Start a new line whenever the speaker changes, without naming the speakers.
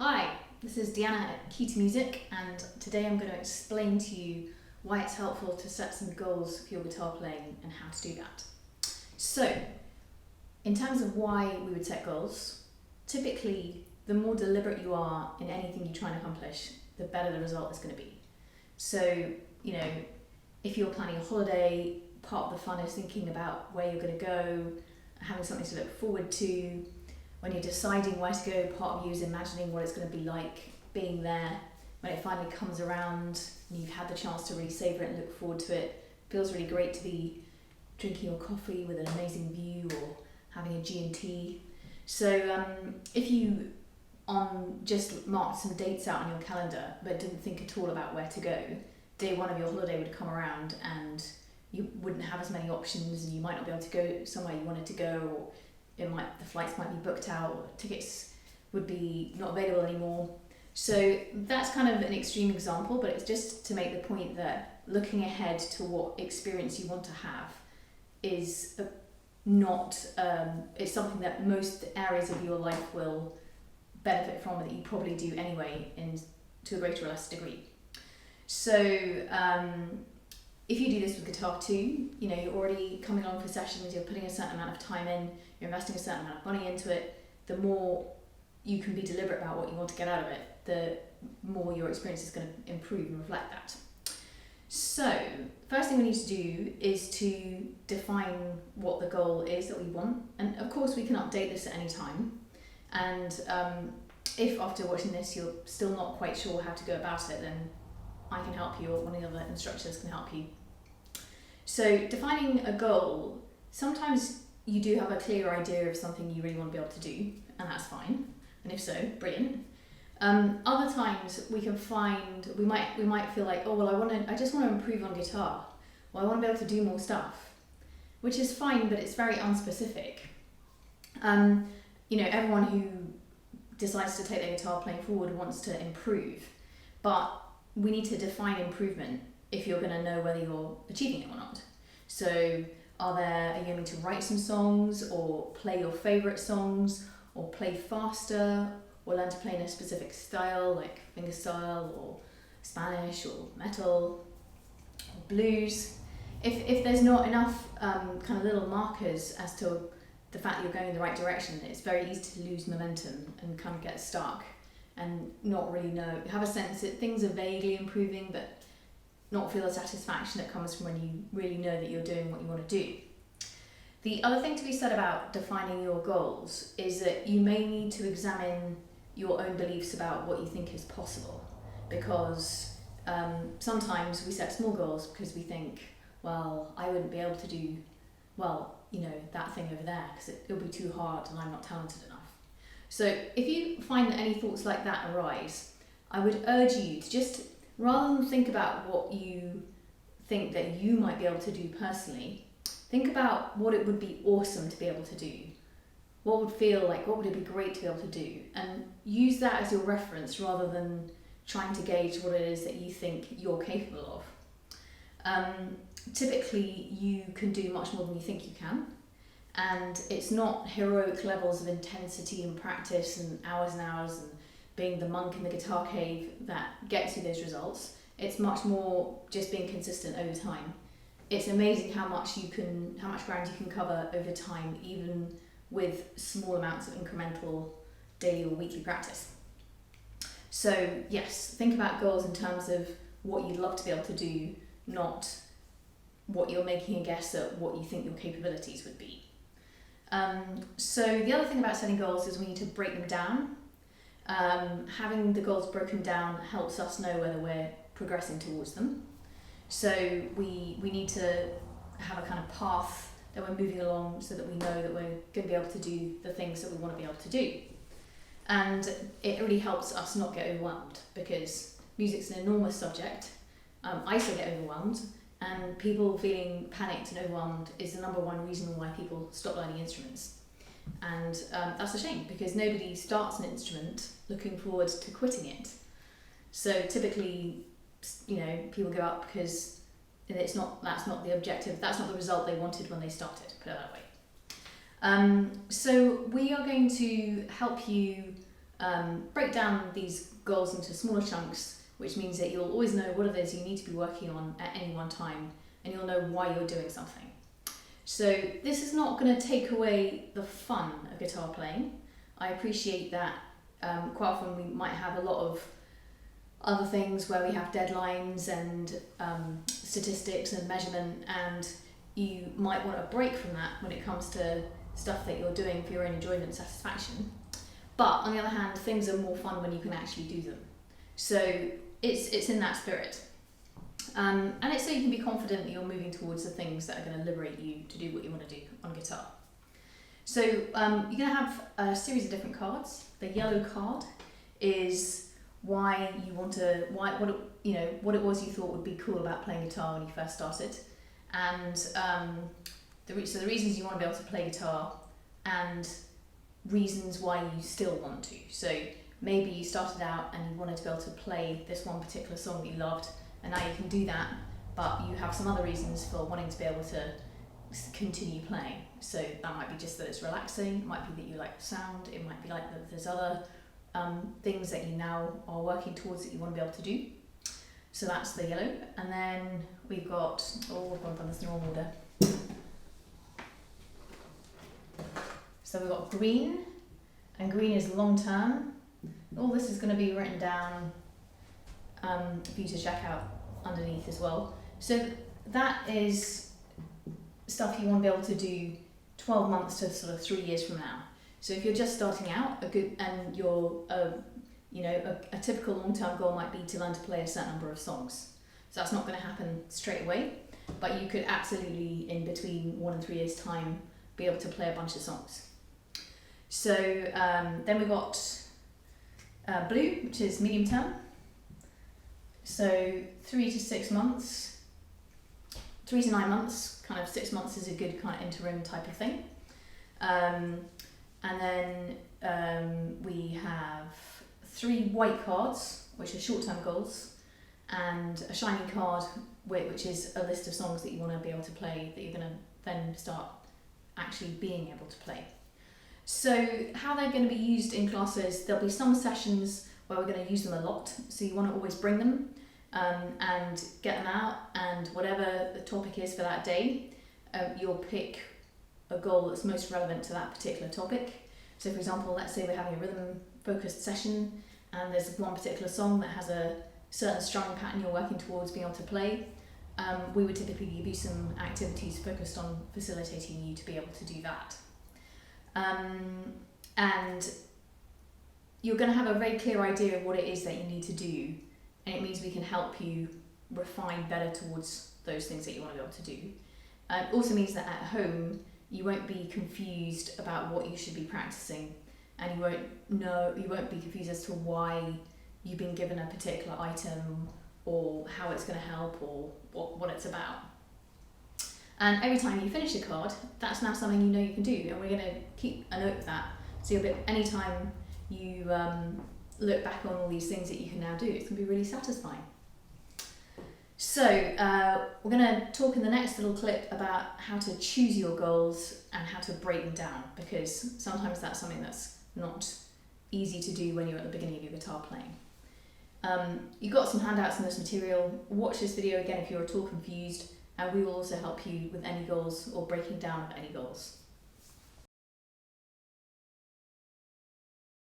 Hi, this is Deanna at Key to Music, and today I'm going to explain to you why it's helpful to set some goals for your guitar playing and how to do that. So, in terms of why we would set goals, typically the more deliberate you are in anything you try and accomplish, the better the result is going to be. So, if you're planning a holiday, part of the fun is thinking about where you're going to go, having something to look forward to. When you're deciding where to go, part of you is imagining what it's going to be like being there. When it finally comes around and you've had the chance to really savour it and look forward to it, it feels really great to be drinking your coffee with an amazing view or having a G&T. So if you just marked some dates out on your calendar but didn't think at all about where to go, day one of your holiday would come around and you wouldn't have as many options and you might not be able to go somewhere you wanted to go, or the flights might be booked out, or tickets would be not available anymore. So that's kind of an extreme example, but it's just to make the point that looking ahead to what experience you want to have is it's something that most areas of your life will benefit from, that you probably do anyway, to a greater or less degree. So if you do this with guitar too, you're already coming along for sessions, you're putting a certain amount of time in, you're investing a certain amount of money into it, the more you can be deliberate about what you want to get out of it, the more your experience is going to improve and reflect that. So, first thing we need to do is to define what the goal is that we want. And of course we can update this at any time. And if after watching this you're still not quite sure how to go about it, then I can help you, or one of the other instructors can help you. So defining a goal, sometimes you do have a clear idea of something you really want to be able to do, and that's fine. And if so, brilliant. Other times we might feel like, oh well, I just want to improve on guitar. Well, I want to be able to do more stuff, which is fine, but it's very unspecific. Everyone who decides to take their guitar playing forward wants to improve, but we need to define improvement if you're going to know whether you're achieving it or not. So are you aiming to write some songs, or play your favourite songs, or play faster, or learn to play in a specific style like fingerstyle or Spanish or metal or blues? If there's not enough kind of little markers as to the fact that you're going in the right direction, it's very easy to lose momentum and kind of get stuck and not really know, have a sense that things are vaguely improving, but not feel the satisfaction that comes from when you really know that you're doing what you want to do. The other thing to be said about defining your goals is that you may need to examine your own beliefs about what you think is possible, because sometimes we set small goals because we think, well, I wouldn't be able to do, that thing over there because it'll be too hard and I'm not talented enough. So if you find that any thoughts like that arise, I would urge you to just, rather than think about what you think that you might be able to do personally, think about what it would be awesome to be able to do. What would it be great to be able to do? And use that as your reference rather than trying to gauge what it is that you think you're capable of. Typically, you can do much more than you think you can. And it's not heroic levels of intensity and practice and hours and being the monk in the guitar cave that gets you those results. It's much more just being consistent over time. It's amazing how much ground you can cover over time, even with small amounts of incremental daily or weekly practice. So yes, think about goals in terms of what you'd love to be able to do, not what you're making a guess at what you think your capabilities would be. So the other thing about setting goals is we need to break them down. Having the goals broken down helps us know whether we're progressing towards them. So we need to have a kind of path that we're moving along so that we know that we're going to be able to do the things that we want to be able to do. And it really helps us not get overwhelmed, because music's an enormous subject. I still get overwhelmed, and people feeling panicked and overwhelmed is the number one reason why people stop learning instruments. And that's a shame, because nobody starts an instrument looking forward to quitting it. So typically, people give up because that's not the objective, that's not the result they wanted when they started, put it that way. So we are going to help you break down these goals into smaller chunks, which means that you'll always know what it is you need to be working on at any one time, and you'll know why you're doing something. So this is not going to take away the fun of guitar playing. I appreciate that quite often we might have a lot of other things where we have deadlines and statistics and measurement, and you might want a break from that when it comes to stuff that you're doing for your own enjoyment and satisfaction. But on the other hand, things are more fun when you can actually do them. So it's in that spirit. And it's so you can be confident that you're moving towards the things that are going to liberate you to do what you want to do on guitar. So you're going to have a series of different cards. The yellow card is why you want to, what it was you thought would be cool about playing guitar when you first started, and the reasons you want to be able to play guitar, and reasons why you still want to. So maybe you started out and you wanted to be able to play this one particular song that you loved, and now you can do that, but you have some other reasons for wanting to be able to continue playing. So that might be just that it's relaxing, it might be that you like the sound, it might be like that there's other things that you now are working towards that you want to be able to do. So that's the yellow. And then we've got, we've done this in the wrong order. So we've got green, and green is long term. All this is going to be written down for you to check out underneath as well. So that is stuff you want to be able to do 12 months to sort of 3 years from now. So if you're just starting out, a typical long-term goal might be to learn to play a certain number of songs. So that's not going to happen straight away, but you could absolutely, in between 1 and 3 years' time, be able to play a bunch of songs. So then we've got blue, which is medium term. So 3 to 6 months, 3 to 9 months, kind of 6 months is a good kind of interim type of thing. And then we have 3 white cards, which are short-term goals, and a shiny card, which is a list of songs that you want to be able to play, that you're going to then start actually being able to play. So how they're going to be used in classes, there'll be some sessions where we're going to use them a lot, so you want to always bring them and get them out, and whatever the topic is for that day, you'll pick a goal that's most relevant to that particular topic. So for example, let's say we're having a rhythm focused session and there's one particular song that has a certain strumming pattern you're working towards being able to play. We would typically give you some activities focused on facilitating you to be able to do that. And you're going to have a very clear idea of what it is that you need to do, and it means we can help you refine better towards those things that you want to be able to do. It also means that at home you won't be confused about what you should be practicing, and you won't be confused as to why you've been given a particular item or how it's going to help or what it's about. And every time you finish a card, that's now something you know you can do, and we're going to keep a note of that. So anytime you look back on all these things that you can now do, it's going to be really satisfying. So we're going to talk in the next little clip about how to choose your goals and how to break them down, because sometimes that's something that's not easy to do when you're at the beginning of your guitar playing. You've got some handouts in this material. Watch this video again if you're at all confused, and we will also help you with any goals or breaking down of any goals.